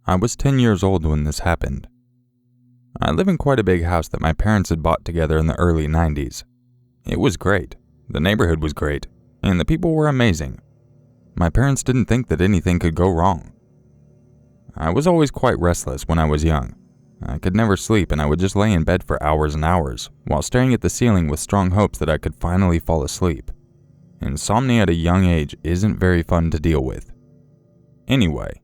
I was 10 years old when this happened. I live in quite a big house that my parents had bought together in the early 90s. It was great, the neighborhood was great, and the people were amazing. My parents didn't think that anything could go wrong. I was always quite restless when I was young. I could never sleep and I would just lay in bed for hours and hours while staring at the ceiling with strong hopes that I could finally fall asleep. Insomnia at a young age isn't very fun to deal with. Anyway,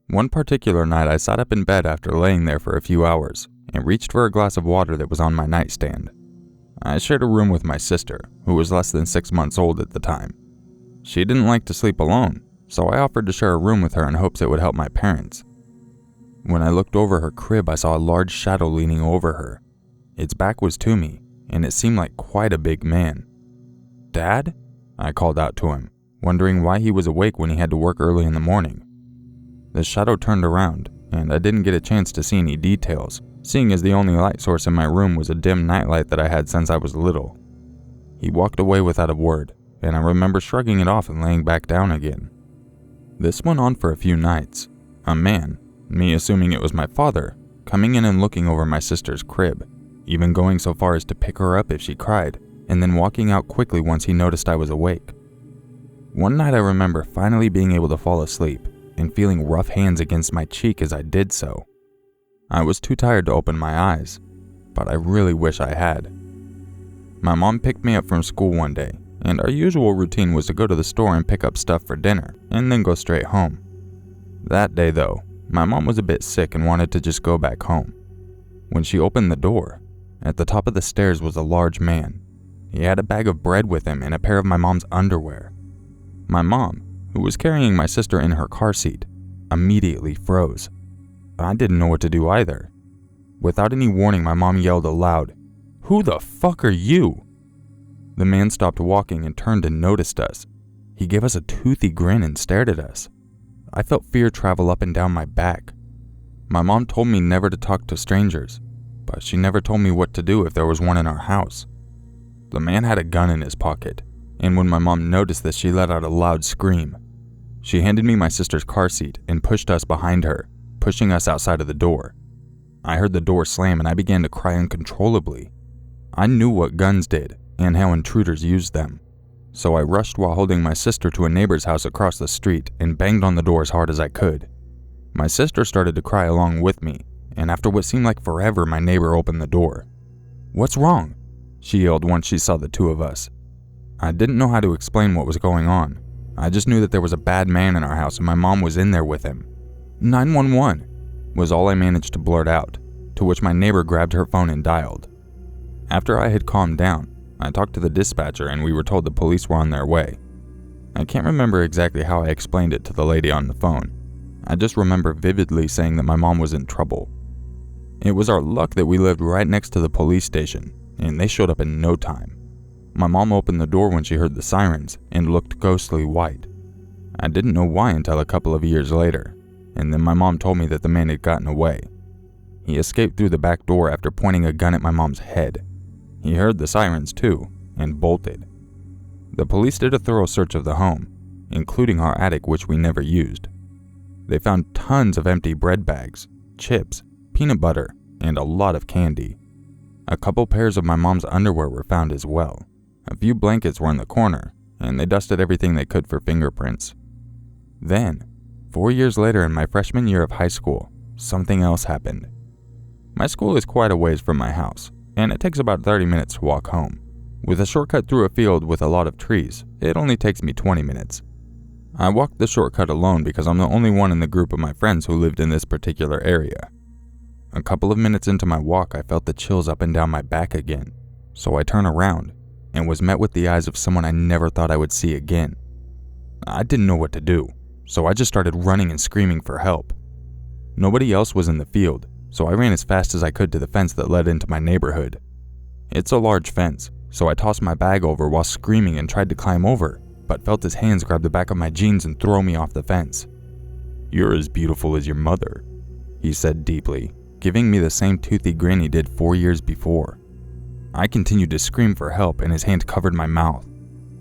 one particular night I sat up in bed after laying there for a few hours and reached for a glass of water that was on my nightstand. I shared a room with my sister, who was less than 6 months old at the time. She didn't like to sleep alone, so I offered to share a room with her in hopes it would help my parents. When I looked over her crib, I saw a large shadow leaning over her. Its back was to me, and it seemed like quite a big man. "Dad?" I called out to him, wondering why he was awake when he had to work early in the morning. The shadow turned around, and I didn't get a chance to see any details, seeing as the only light source in my room was a dim nightlight that I had since I was little. He walked away without a word, and I remember shrugging it off and laying back down again. This went on for a few nights. A man, me assuming it was my father, coming in and looking over my sister's crib, even going so far as to pick her up if she cried, and then walking out quickly once he noticed I was awake. One night I remember finally being able to fall asleep and feeling rough hands against my cheek as I did so. I was too tired to open my eyes, but I really wish I had. My mom picked me up from school one day, and our usual routine was to go to the store and pick up stuff for dinner, and then go straight home. That day though, my mom was a bit sick and wanted to just go back home. When she opened the door, at the top of the stairs was a large man. He had a bag of bread with him and a pair of my mom's underwear. My mom, who was carrying my sister in her car seat, immediately froze. I didn't know what to do either. Without any warning, my mom yelled aloud, "Who the fuck are you?" The man stopped walking and turned and noticed us. He gave us a toothy grin and stared at us. I felt fear travel up and down my back. My mom told me never to talk to strangers, but she never told me what to do if there was one in our house. The man had a gun in his pocket, and when my mom noticed this, she let out a loud scream. She handed me my sister's car seat and pushed us behind her, pushing us outside of the door. I heard the door slam and I began to cry uncontrollably. I knew what guns did and how intruders used them, so I rushed while holding my sister to a neighbor's house across the street and banged on the door as hard as I could. My sister started to cry along with me, and after what seemed like forever, my neighbor opened the door. "What's wrong?" she yelled once she saw the two of us. I didn't know how to explain what was going on. I just knew that there was a bad man in our house and my mom was in there with him. 911 was all I managed to blurt out, to which my neighbor grabbed her phone and dialed. After I had calmed down, I talked to the dispatcher and we were told the police were on their way. I can't remember exactly how I explained it to the lady on the phone. I just remember vividly saying that my mom was in trouble. It was our luck that we lived right next to the police station, and they showed up in no time. My mom opened the door when she heard the sirens and looked ghostly white. I didn't know why until a couple of years later, and then my mom told me that the man had gotten away. He escaped through the back door after pointing a gun at my mom's head. He heard the sirens too, and bolted. The police did a thorough search of the home, including our attic, which we never used. They found tons of empty bread bags, chips, peanut butter, and a lot of candy. A couple pairs of my mom's underwear were found as well. A few blankets were in the corner, and they dusted everything they could for fingerprints. Then, 4 years later in my freshman year of high school, something else happened. My school is quite a ways from my house, and it takes about 30 minutes to walk home. With a shortcut through a field with a lot of trees, it only takes me 20 minutes. I walked the shortcut alone because I'm the only one in the group of my friends who lived in this particular area. A couple of minutes into my walk, I felt the chills up and down my back again, so I turned around and was met with the eyes of someone I never thought I would see again. I didn't know what to do, so I just started running and screaming for help. Nobody else was in the field, so I ran as fast as I could to the fence that led into my neighborhood. It's a large fence, so I tossed my bag over while screaming and tried to climb over, but felt his hands grab the back of my jeans and throw me off the fence. "You're as beautiful as your mother," he said deeply, giving me the same toothy grin he did 4 years before. I continued to scream for help and his hand covered my mouth.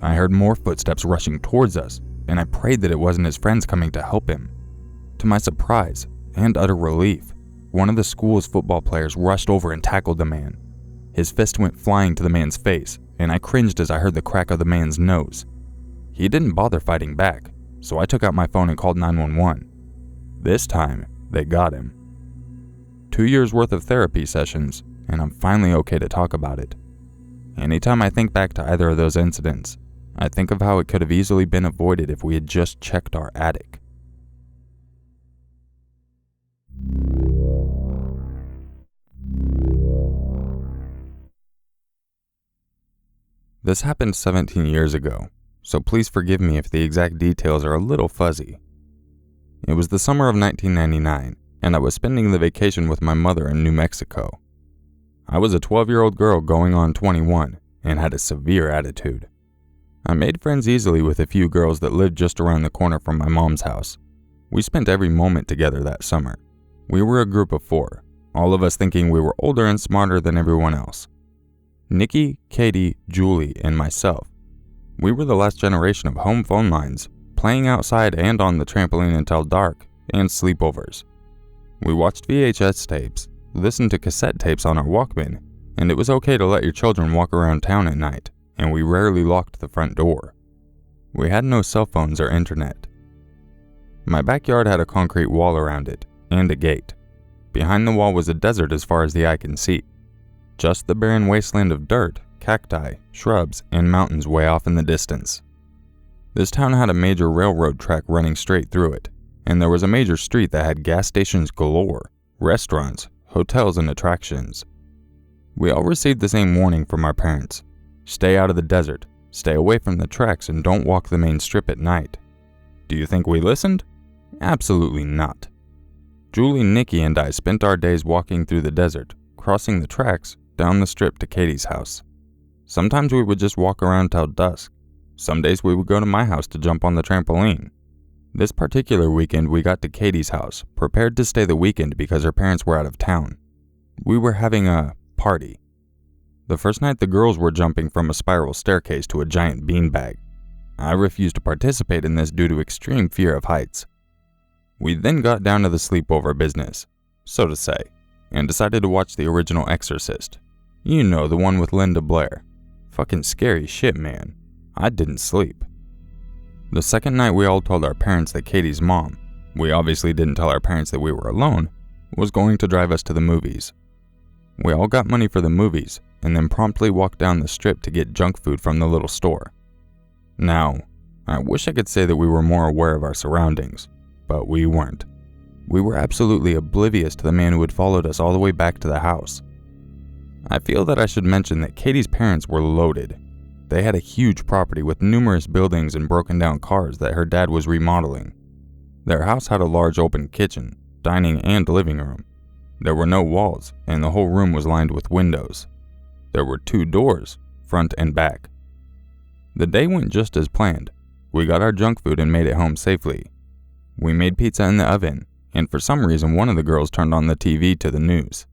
I heard more footsteps rushing towards us, and I prayed that it wasn't his friends coming to help him. To my surprise, and utter relief, one of the school's football players rushed over and tackled the man. His fist went flying to the man's face, and I cringed as I heard the crack of the man's nose. He didn't bother fighting back, so I took out my phone and called 911. This time, they got him. 2 years worth of therapy sessions, and I'm finally okay to talk about it. Anytime I think back to either of those incidents, I think of how it could have easily been avoided if we had just checked our attic. This happened 17 years ago, so please forgive me if the exact details are a little fuzzy. It was the summer of 1999, and I was spending the vacation with my mother in New Mexico. I was a 12-year-old girl going on 21 and had a severe attitude. I made friends easily with a few girls that lived just around the corner from my mom's house. We spent every moment together that summer. We were a group of 4, all of us thinking we were older and smarter than everyone else. Nikki, Katie, Julie, and myself. We were the last generation of home phone lines, playing outside and on the trampoline until dark, and sleepovers. We watched VHS tapes, listened to cassette tapes on our Walkman, and it was okay to let your children walk around town at night, and we rarely locked the front door. We had no cell phones or internet. My backyard had a concrete wall around it, and a gate. Behind the wall was a desert as far as the eye can see. Just the barren wasteland of dirt, cacti, shrubs, and mountains way off in the distance. This town had a major railroad track running straight through it, and there was a major street that had gas stations galore, restaurants, hotels, and attractions. We all received the same warning from our parents. Stay out of the desert, stay away from the tracks, and don't walk the main strip at night. Do you think we listened? Absolutely not. Julie, Nikki, and I spent our days walking through the desert, crossing the tracks, down the strip to Katie's house. Sometimes we would just walk around till dusk. Some days we would go to my house to jump on the trampoline. This particular weekend we got to Katie's house, prepared to stay the weekend because her parents were out of town. We were having a party. The first night the girls were jumping from a spiral staircase to a giant beanbag. I refused to participate in this due to extreme fear of heights. We then got down to the sleepover business, so to say, and decided to watch the original Exorcist. You know, the one with Linda Blair. Fucking scary shit, man. I didn't sleep. The second night we all told our parents that Katie's mom, we obviously didn't tell our parents that we were alone, was going to drive us to the movies. We all got money for the movies, and then promptly walked down the strip to get junk food from the little store. Now, I wish I could say that we were more aware of our surroundings, but we weren't. We were absolutely oblivious to the man who had followed us all the way back to the house. I feel that I should mention that Katie's parents were loaded. They had a huge property with numerous buildings and broken down cars that her dad was remodeling. Their house had a large open kitchen, dining, and living room. There were no walls, and the whole room was lined with windows. There were 2 doors, front and back. The day went just as planned. We got our junk food and made it home safely. We made pizza in the oven, and for some reason one of the girls turned on the TV to the news.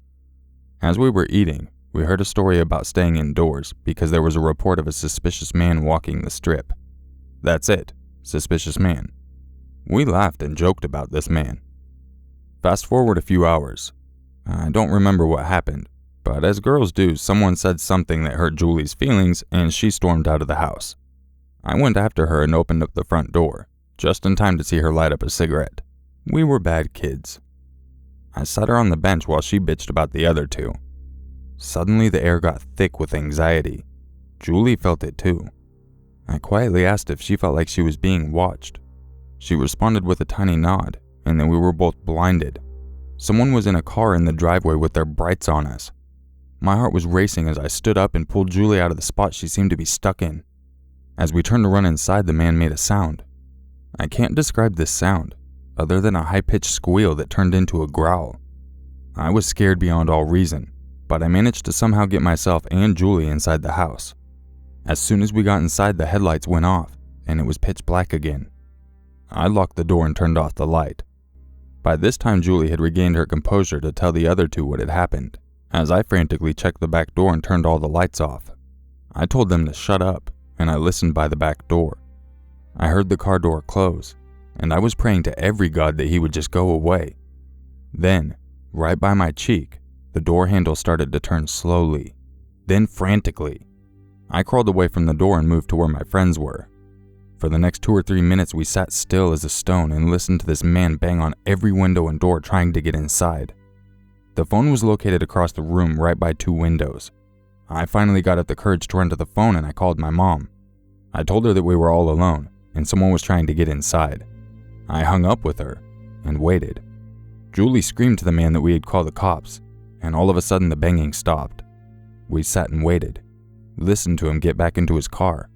As we were eating, we heard a story about staying indoors because there was a report of a suspicious man walking the strip. That's it, suspicious man. We laughed and joked about this man. Fast forward a few hours. I don't remember what happened, but as girls do, someone said something that hurt Julie's feelings and she stormed out of the house. I went after her and opened up the front door, just in time to see her light up a cigarette. We were bad kids. I sat her on the bench while she bitched about the other 2. Suddenly the air got thick with anxiety. Julie felt it too. I quietly asked if she felt like she was being watched. She responded with a tiny nod, and then we were both blinded. Someone was in a car in the driveway with their brights on us. My heart was racing as I stood up and pulled Julie out of the spot she seemed to be stuck in. As we turned to run inside, the man made a sound. I can't describe this sound, other than a high-pitched squeal that turned into a growl. I was scared beyond all reason, but I managed to somehow get myself and Julie inside the house. As soon as we got inside, the headlights went off, and it was pitch black again. I locked the door and turned off the light. By this time, Julie had regained her composure to tell the other 2 what had happened, as I frantically checked the back door and turned all the lights off. I told them to shut up, and I listened by the back door. I heard the car door close, and I was praying to every god that he would just go away. Then, right by my cheek, the door handle started to turn slowly, then frantically. I crawled away from the door and moved to where my friends were. For the next 2 or 3 minutes, we sat still as a stone and listened to this man bang on every window and door trying to get inside. The phone was located across the room right by 2 windows. I finally got up the courage to run to the phone and I called my mom. I told her that we were all alone and someone was trying to get inside. I hung up with her and waited. Julie screamed to the man that we had called the cops, and all of a sudden the banging stopped. We sat and waited, listened to him get back into his car,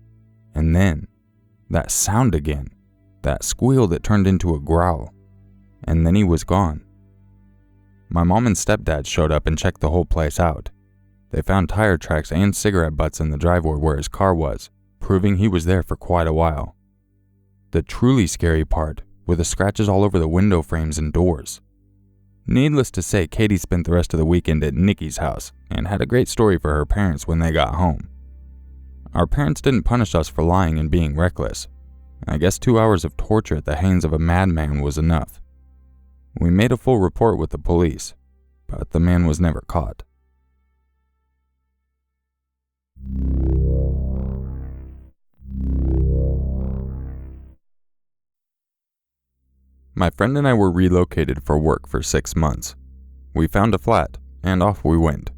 and then that sound again, that squeal that turned into a growl, and then he was gone. My mom and stepdad showed up and checked the whole place out. They found tire tracks and cigarette butts in the driveway where his car was, proving he was there for quite a while. The truly scary part were the scratches all over the window frames and doors. Needless to say, Katie spent the rest of the weekend at Nikki's house and had a great story for her parents when they got home. Our parents didn't punish us for lying and being reckless. I guess 2 hours of torture at the hands of a madman was enough. We made a full report with the police, but the man was never caught. My friend and I were relocated for work for 6 months. We found a flat, and off we went.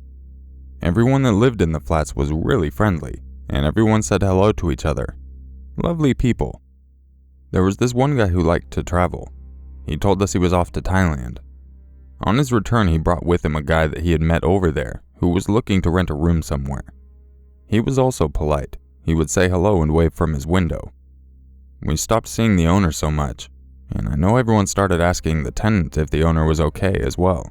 Everyone that lived in the flats was really friendly, and everyone said hello to each other. Lovely people. There was this one guy who liked to travel. He told us he was off to Thailand. On his return, he brought with him a guy that he had met over there who was looking to rent a room somewhere. He was also polite. He would say hello and wave from his window. We stopped seeing the owner so much, and I know everyone started asking the tenant if the owner was okay as well.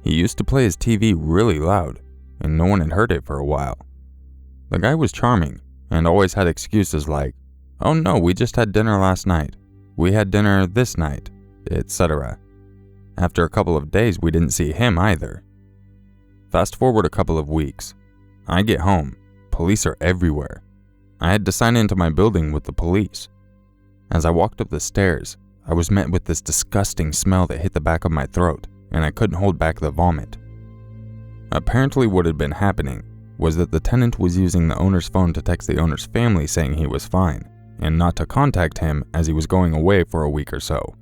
He used to play his TV really loud, and no one had heard it for a while. The guy was charming, and always had excuses like, "Oh no, we just had dinner last night. We had dinner this night," etc. After a couple of days, we didn't see him either. Fast forward a couple of weeks. I get home. Police are everywhere. I had to sign into my building with the police. As I walked up the stairs, I was met with this disgusting smell that hit the back of my throat, and I couldn't hold back the vomit. Apparently what had been happening was that the tenant was using the owner's phone to text the owner's family saying he was fine, and not to contact him as he was going away for a week or so.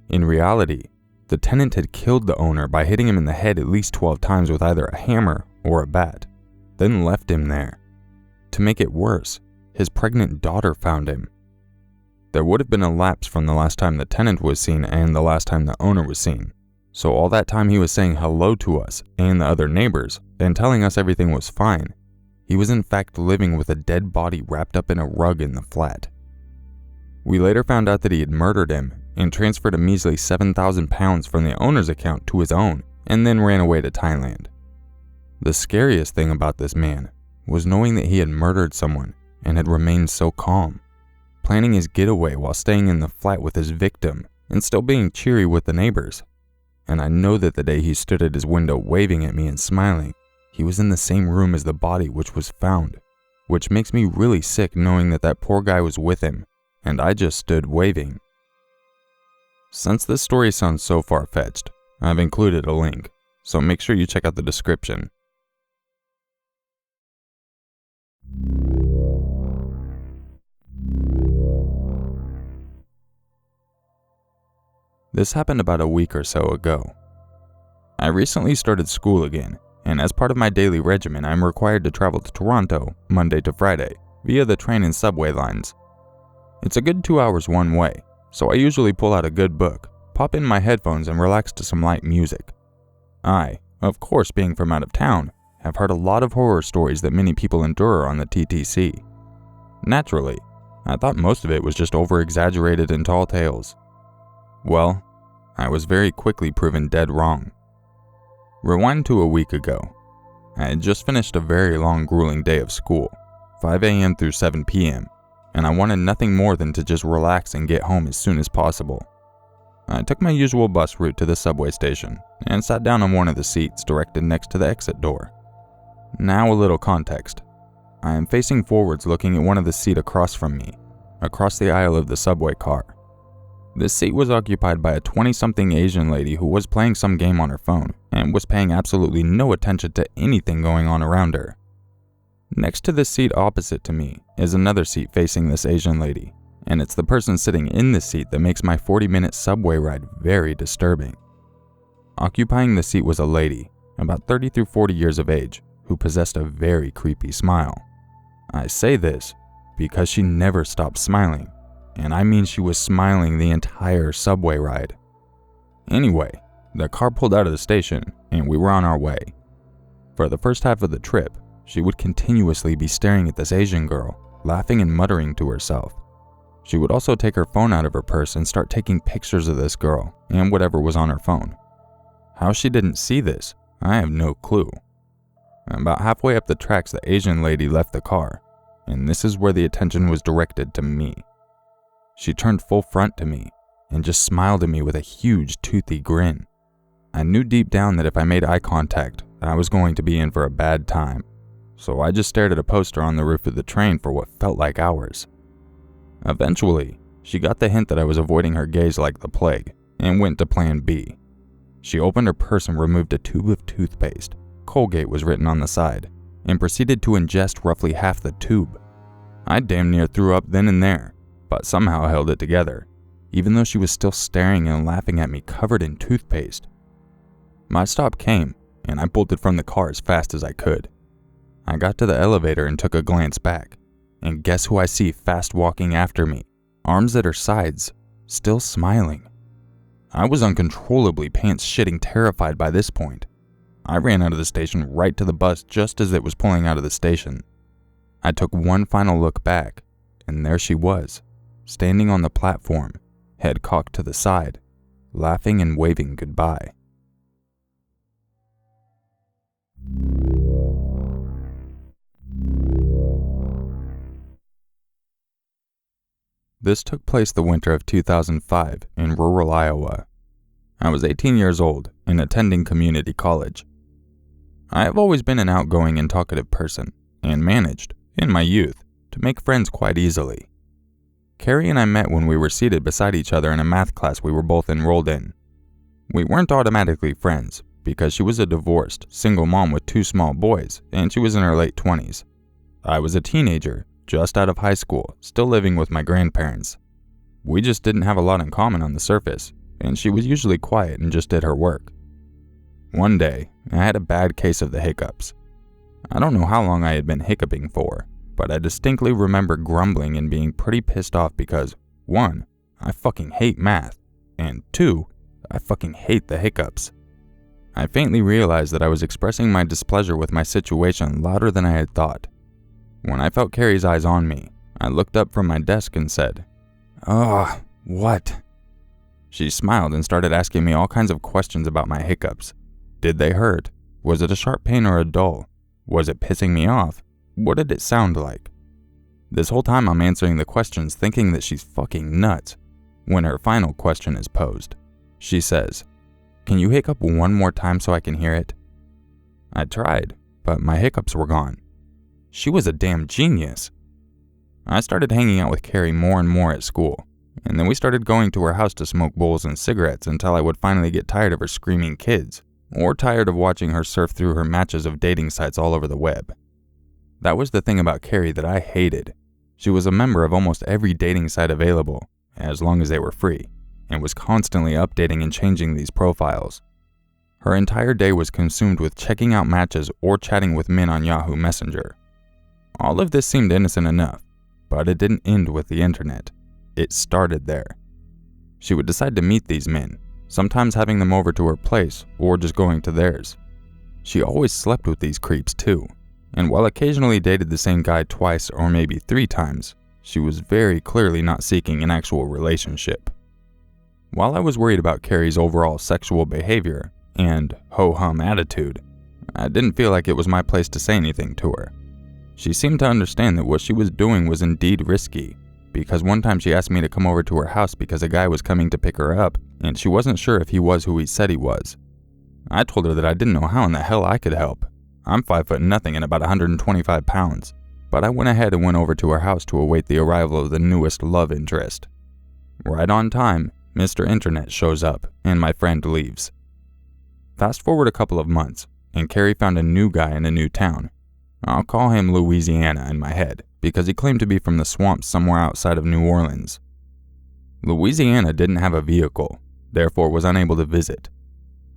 In reality, the tenant had killed the owner by hitting him in the head at least 12 times with either a hammer or a bat, then left him there. To make it worse, his pregnant daughter found him. There would have been a lapse from the last time the tenant was seen and the last time the owner was seen. So all that time he was saying hello to us and the other neighbors and telling us everything was fine, he was in fact living with a dead body wrapped up in a rug in the flat. We later found out that he had murdered him and transferred a measly 7,000 pounds from the owner's account to his own and then ran away to Thailand. The scariest thing about this man was knowing that he had murdered someone and had remained so calm, planning his getaway while staying in the flat with his victim and still being cheery with the neighbors. And I know that the day he stood at his window waving at me and smiling, he was in the same room as the body which was found, which makes me really sick knowing that that poor guy was with him, and I just stood waving. Since this story sounds so far-fetched, I've included a link, so make sure you check out the description. This happened about a week or so ago. I recently started school again, and as part of my daily regimen, I'm required to travel to Toronto Monday to Friday via the train and subway lines. It's a good 2 hours one way, so I usually pull out a good book, pop in my headphones, and relax to some light music. I, of course being from out of town, have heard a lot of horror stories that many people endure on the TTC. Naturally, I thought most of it was just over-exaggerated and tall tales. Well, I was very quickly proven dead wrong. Rewind to a week ago. I had just finished a very long, grueling day of school, 5 a.m. through 7 p.m., and I wanted nothing more than to just relax and get home as soon as possible. I took my usual bus route to the subway station and sat down on one of the seats directed next to the exit door. Now a little context. I am facing forwards looking at one of the seats across from me, across the aisle of the subway car. This seat was occupied by a 20-something Asian lady who was playing some game on her phone and was paying absolutely no attention to anything going on around her. Next to the seat opposite to me is another seat facing this Asian lady, and it's the person sitting in this seat that makes my 40-minute subway ride very disturbing. Occupying the seat was a lady, about 30 through 40 years of age, who possessed a very creepy smile. I say this because she never stopped smiling, and I mean she was smiling the entire subway ride. Anyway, the car pulled out of the station, and we were on our way. For the first half of the trip, she would continuously be staring at this Asian girl, laughing and muttering to herself. She would also take her phone out of her purse and start taking pictures of this girl and whatever was on her phone. How she didn't see this, I have no clue. About halfway up the tracks, the Asian lady left the car, and this is where the attention was directed to me. She turned full front to me and just smiled at me with a huge toothy grin. I knew deep down that if I made eye contact, I was going to be in for a bad time, so I just stared at a poster on the roof of the train for what felt like hours. Eventually, she got the hint that I was avoiding her gaze like the plague and went to plan B. She opened her purse and removed a tube of toothpaste. Colgate was written on the side, and proceeded to ingest roughly half the tube. I damn near threw up then and there, but somehow held it together, even though she was still staring and laughing at me covered in toothpaste. My stop came, and I bolted from the car as fast as I could. I got to the elevator and took a glance back, and guess who I see fast walking after me, arms at her sides, still smiling. I was uncontrollably pants-shitting terrified by this point. I ran out of the station right to the bus just as it was pulling out of the station. I took one final look back, and there she was, standing on the platform, head cocked to the side, laughing and waving goodbye. This took place the winter of 2005 in rural Iowa. I was 18 years old and attending community college. I have always been an outgoing and talkative person, and managed, in my youth, to make friends quite easily. Carrie and I met when we were seated beside each other in a math class we were both enrolled in. We weren't automatically friends, because she was a divorced, single mom with 2 small boys, and she was in her late 20s. I was a teenager, just out of high school, still living with my grandparents. We just didn't have a lot in common on the surface, and she was usually quiet and just did her work. One day, I had a bad case of the hiccups. I don't know how long I had been hiccuping for, but I distinctly remember grumbling and being pretty pissed off because, 1, I fucking hate math, and 2, I fucking hate the hiccups. I faintly realized that I was expressing my displeasure with my situation louder than I had thought. When I felt Carrie's eyes on me, I looked up from my desk and said, "Ugh, what?" She smiled and started asking me all kinds of questions about my hiccups. Did they hurt? Was it a sharp pain or a dull? Was it pissing me off? What did it sound like? This whole time I'm answering the questions thinking that she's fucking nuts. When her final question is posed, she says, "Can you hiccup one more time so I can hear it?" I tried, but my hiccups were gone. She was a damn genius. I started hanging out with Carrie more and more at school, and then we started going to her house to smoke bowls and cigarettes until I would finally get tired of her screaming kids, or tired of watching her surf through her matches of dating sites all over the web. That was the thing about Carrie that I hated. She was a member of almost every dating site available, as long as they were free, and was constantly updating and changing these profiles. Her entire day was consumed with checking out matches or chatting with men on Yahoo Messenger. All of this seemed innocent enough, but it didn't end with the internet. It started there. She would decide to meet these men, sometimes having them over to her place or just going to theirs. She always slept with these creeps too, and while occasionally dated the same guy twice or maybe 3 times, she was very clearly not seeking an actual relationship. While I was worried about Carrie's overall sexual behavior and ho-hum attitude, I didn't feel like it was my place to say anything to her. She seemed to understand that what she was doing was indeed risky, because one time she asked me to come over to her house because a guy was coming to pick her up, and she wasn't sure if he was who he said he was. I told her that I didn't know how in the hell I could help. I'm 5'0" and about 125 pounds, but I went ahead and went over to her house to await the arrival of the newest love interest. Right on time, Mr. Internet shows up, and my friend leaves. Fast forward a couple of months, and Carrie found a new guy in a new town. I'll call him Louisiana in my head, because he claimed to be from the swamps somewhere outside of New Orleans. Louisiana didn't have a vehicle, therefore was unable to visit.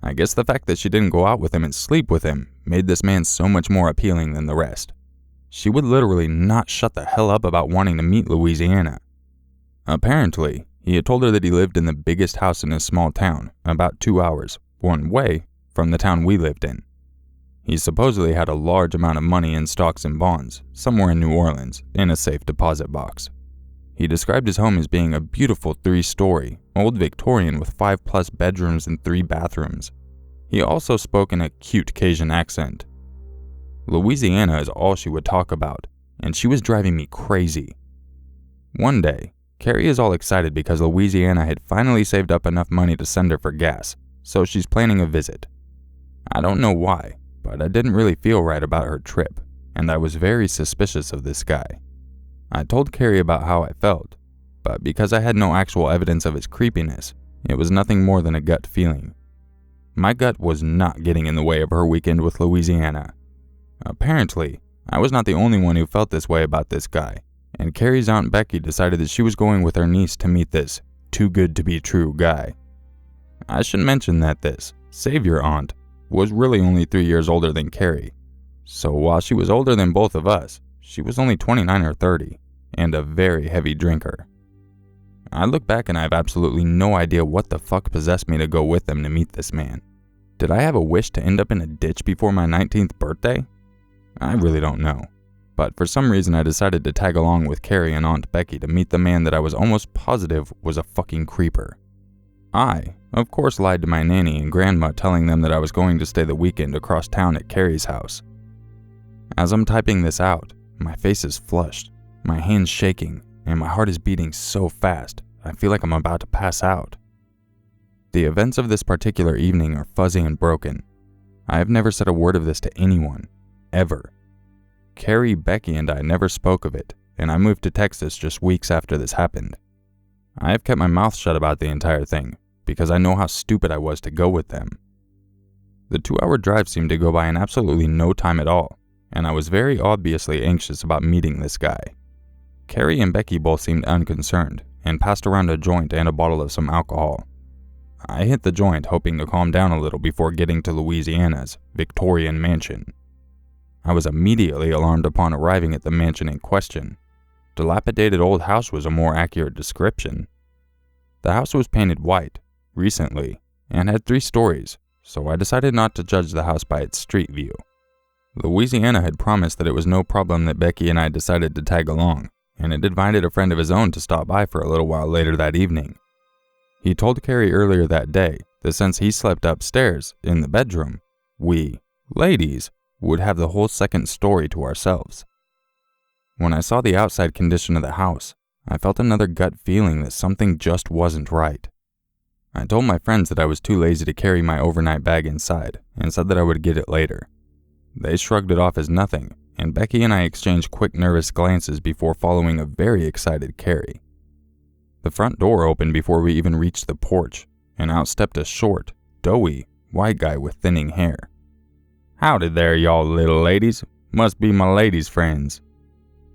I guess the fact that she didn't go out with him and sleep with him made this man so much more appealing than the rest. She would literally not shut the hell up about wanting to meet Louisiana. Apparently, he had told her that he lived in the biggest house in his small town, about 2 hours, one way, from the town we lived in. He supposedly had a large amount of money in stocks and bonds, somewhere in New Orleans, in a safe deposit box. He described his home as being a beautiful 3-story, old Victorian with 5+ bedrooms and 3 bathrooms. He also spoke in a cute Cajun accent. Louisiana is all she would talk about, and she was driving me crazy. One day, Carrie is all excited because Louisiana had finally saved up enough money to send her for gas, so she's planning a visit. I don't know why, but I didn't really feel right about her trip, and I was very suspicious of this guy. I told Carrie about how I felt, but because I had no actual evidence of his creepiness, it was nothing more than a gut feeling. My gut was not getting in the way of her weekend with Louisiana. Apparently, I was not the only one who felt this way about this guy, and Carrie's Aunt Becky decided that she was going with her niece to meet this too-good-to-be-true guy. I should mention that this savior aunt was really only 3 years older than Carrie, so while she was older than both of us, she was only 29 or 30, and a very heavy drinker. I look back and I have absolutely no idea what the fuck possessed me to go with them to meet this man. Did I have a wish to end up in a ditch before my 19th birthday? I really don't know, but for some reason I decided to tag along with Carrie and Aunt Becky to meet the man that I was almost positive was a fucking creeper. I, of course, lied to my nanny and grandma, telling them that I was going to stay the weekend across town at Carrie's house. As I'm typing this out, my face is flushed, my hands shaking, and my heart is beating so fast, I feel like I'm about to pass out. The events of this particular evening are fuzzy and broken. I have never said a word of this to anyone, ever. Carrie, Becky, and I never spoke of it, and I moved to Texas just weeks after this happened. I have kept my mouth shut about the entire thing, because I know how stupid I was to go with them. The 2-hour drive seemed to go by in absolutely no time at all, and I was very obviously anxious about meeting this guy. Carrie and Becky both seemed unconcerned, and passed around a joint and a bottle of some alcohol. I hit the joint, hoping to calm down a little before getting to Louisiana's Victorian mansion. I was immediately alarmed upon arriving at the mansion in question. Dilapidated old house was a more accurate description. The house was painted white, recently, and had 3 stories, so I decided not to judge the house by its street view. Louisiana had promised that it was no problem that Becky and I decided to tag along, and had invited a friend of his own to stop by for a little while later that evening. He told Carrie earlier that day that since he slept upstairs, in the bedroom, we, ladies, would have the whole 2nd story to ourselves. When I saw the outside condition of the house, I felt another gut feeling that something just wasn't right. I told my friends that I was too lazy to carry my overnight bag inside, and said that I would get it later. They shrugged it off as nothing, and Becky and I exchanged quick nervous glances before following a very excited Carrie. The front door opened before we even reached the porch, and out stepped a short, doughy, white guy with thinning hair. "Howdy there, y'all little ladies. Must be my ladies' friends."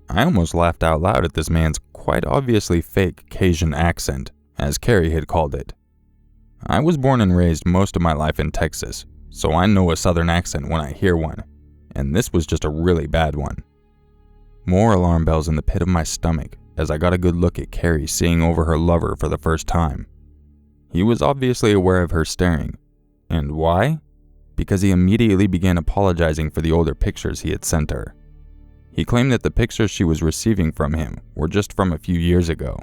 I almost laughed out loud at this man's quite obviously fake Cajun accent, as Carrie had called it. I was born and raised most of my life in Texas, so I know a southern accent when I hear one, and this was just a really bad one. More alarm bells in the pit of my stomach as I got a good look at Carrie seeing over her lover for the first time. He was obviously aware of her staring. And why? Because he immediately began apologizing for the older pictures he had sent her. He claimed that the pictures she was receiving from him were just from a few years ago.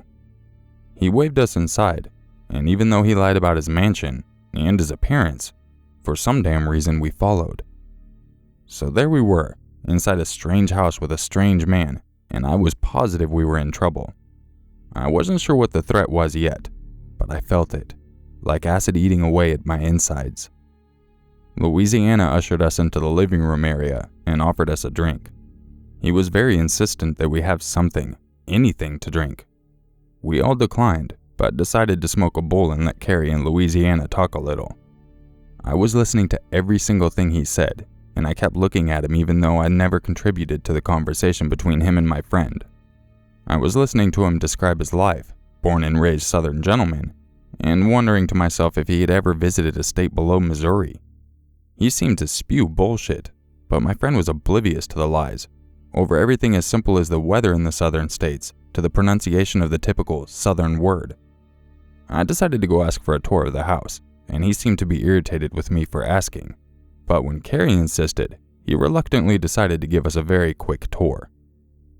He waved us inside, and even though he lied about his mansion and his appearance, for some damn reason we followed. So there we were, inside a strange house with a strange man, and I was positive we were in trouble. I wasn't sure what the threat was yet, but I felt it, like acid eating away at my insides. Louisiana ushered us into the living room area and offered us a drink. He was very insistent that we have something, anything to drink. We all declined, but decided to smoke a bowl and let Carrie and Louisiana talk a little. I was listening to every single thing he said, and I kept looking at him even though I never contributed to the conversation between him and my friend. I was listening to him describe his life, born and raised Southern gentleman, and wondering to myself if he had ever visited a state below Missouri. He seemed to spew bullshit, but my friend was oblivious to the lies, over everything as simple as the weather in the southern states to the pronunciation of the typical southern word. I decided to go ask for a tour of the house, and he seemed to be irritated with me for asking. But when Carrie insisted, he reluctantly decided to give us a very quick tour.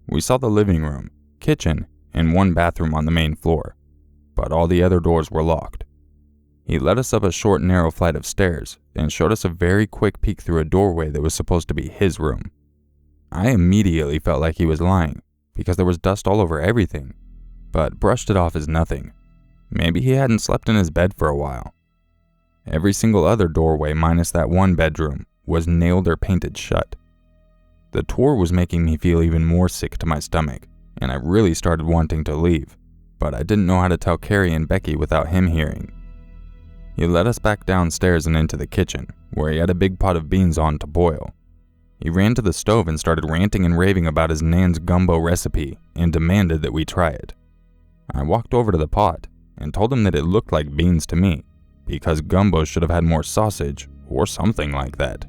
We saw the living room, kitchen, and one bathroom on the main floor, but all the other doors were locked. He led us up a short, narrow flight of stairs and showed us a very quick peek through a doorway that was supposed to be his room. I immediately felt like he was lying because there was dust all over everything, but brushed it off as nothing. Maybe he hadn't slept in his bed for a while. Every single other doorway minus that one bedroom was nailed or painted shut. The tour was making me feel even more sick to my stomach, and I really started wanting to leave, but I didn't know how to tell Carrie and Becky without him hearing. He led us back downstairs and into the kitchen, where he had a big pot of beans on to boil. He ran to the stove and started ranting and raving about his nan's gumbo recipe and demanded that we try it. I walked over to the pot and told him that it looked like beans to me, because gumbo should have had more sausage or something like that.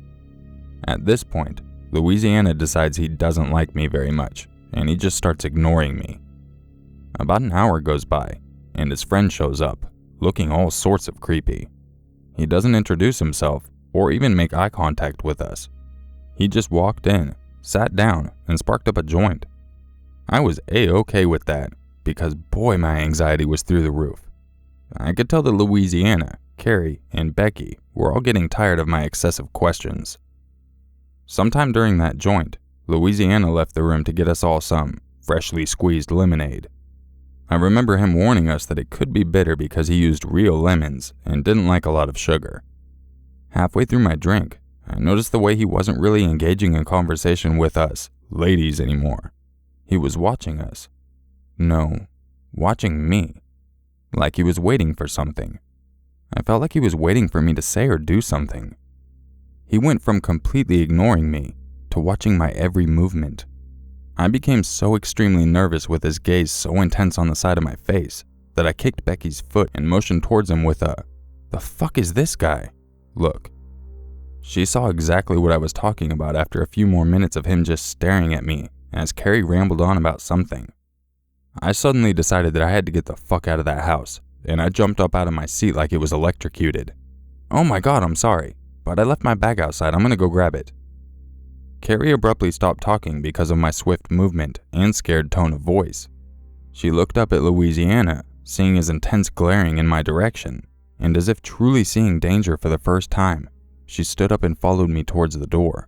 At this point, Louisiana decides he doesn't like me very much, and he just starts ignoring me. About an hour goes by, and his friend shows up, looking all sorts of creepy. He doesn't introduce himself or even make eye contact with us. He just walked in, sat down, and sparked up a joint. I was A-okay with that, because boy, my anxiety was through the roof. I could tell that Louisiana, Carrie, and Becky were all getting tired of my excessive questions. Sometime during that joint, Louisiana left the room to get us all some freshly squeezed lemonade. I remember him warning us that it could be bitter because he used real lemons and didn't like a lot of sugar. Halfway through my drink, I noticed the way he wasn't really engaging in conversation with us, ladies, anymore. He was watching us. No, watching me. Like he was waiting for something. I felt like he was waiting for me to say or do something. He went from completely ignoring me to watching my every movement. I became so extremely nervous with his gaze so intense on the side of my face that I kicked Becky's foot and motioned towards him with a, "The fuck is this guy?" look. She saw exactly what I was talking about after a few more minutes of him just staring at me as Carrie rambled on about something. I suddenly decided that I had to get the fuck out of that house, and I jumped up out of my seat like it was electrocuted. "Oh my god, I'm sorry, but I left my bag outside. I'm gonna go grab it." Carrie abruptly stopped talking because of my swift movement and scared tone of voice. She looked up at Louisiana, seeing his intense glaring in my direction, and as if truly seeing danger for the first time, she stood up and followed me towards the door.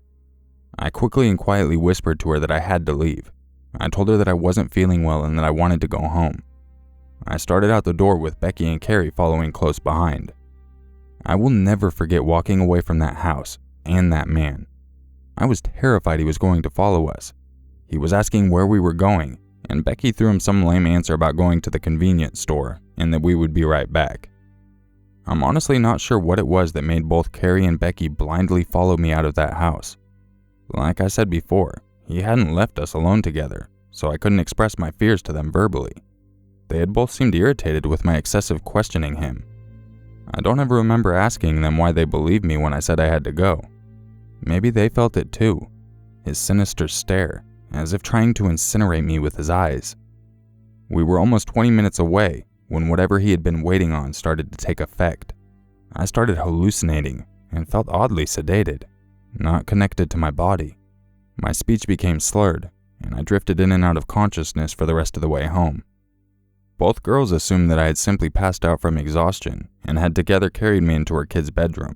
I quickly and quietly whispered to her that I had to leave. I told her that I wasn't feeling well and that I wanted to go home. I started out the door with Becky and Carrie following close behind. I will never forget walking away from that house and that man. I was terrified he was going to follow us. He was asking where we were going, and Becky threw him some lame answer about going to the convenience store and that we would be right back. I'm honestly not sure what it was that made both Carrie and Becky blindly follow me out of that house. Like I said before, he hadn't left us alone together, so I couldn't express my fears to them verbally. They had both seemed irritated with my excessive questioning him. I don't ever remember asking them why they believed me when I said I had to go. Maybe they felt it too, his sinister stare, as if trying to incinerate me with his eyes. We were almost 20 minutes away when whatever he had been waiting on started to take effect. I started hallucinating and felt oddly sedated, not connected to my body. My speech became slurred, and I drifted in and out of consciousness for the rest of the way home. Both girls assumed that I had simply passed out from exhaustion and had together carried me into her kid's bedroom.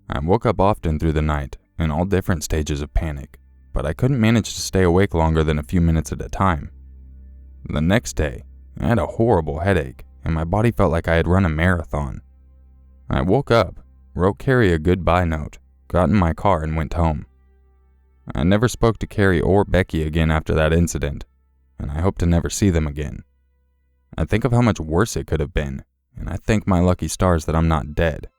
I woke up often through the night in all different stages of panic, but I couldn't manage to stay awake longer than a few minutes at a time. The next day, I had a horrible headache, and my body felt like I had run a marathon. I woke up, wrote Carrie a goodbye note, got in my car, and went home. I never spoke to Carrie or Becky again after that incident, and I hope to never see them again. I think of how much worse it could have been, and I thank my lucky stars that I'm not dead.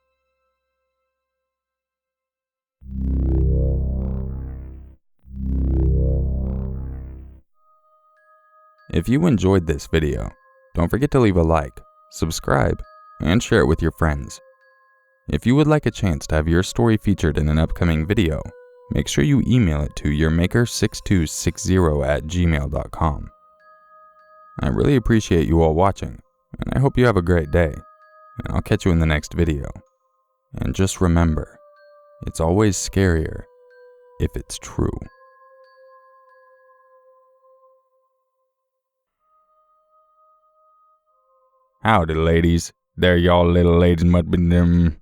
If you enjoyed this video, don't forget to leave a like, subscribe, and share it with your friends. If you would like a chance to have your story featured in an upcoming video, make sure you email it to urmaker6260@gmail.com. I really appreciate you all watching, and I hope you have a great day, and I'll catch you in the next video. And just remember, it's always scarier if it's true. Howdy, ladies. There y'all little ladies must be them.